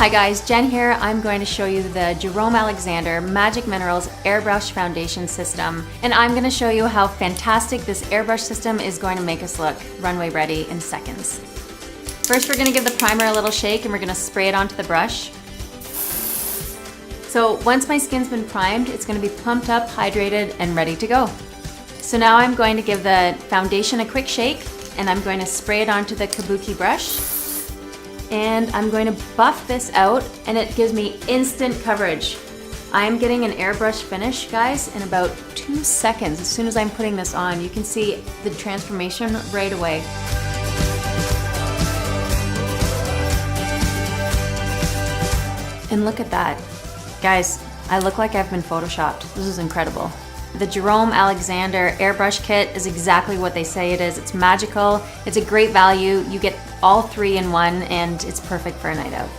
Hi guys, Jen here. I'm going to show you the Jerome Alexander Magic Minerals Airbrush Foundation System. And I'm going to show you how fantastic this airbrush system is going to make us look runway ready in seconds. First, we're going to give the primer a little shake and we're going to spray it onto the brush. So once my skin's been primed, it's going to be pumped up, hydrated, and ready to go. So now I'm going to give the foundation a quick shake and I'm going to spray it onto the kabuki brush. And I'm going to buff this out and it gives me instant coverage. I'm getting an airbrush finish, guys, in about 2 seconds. As soon as I'm putting this on, you can see the transformation right away. And look at that. Guys, I look like I've been photoshopped. This is incredible. The Jerome Alexander airbrush kit is exactly what they say it is. It's magical, it's a great value. You get all 3 in one and it's perfect for a night out.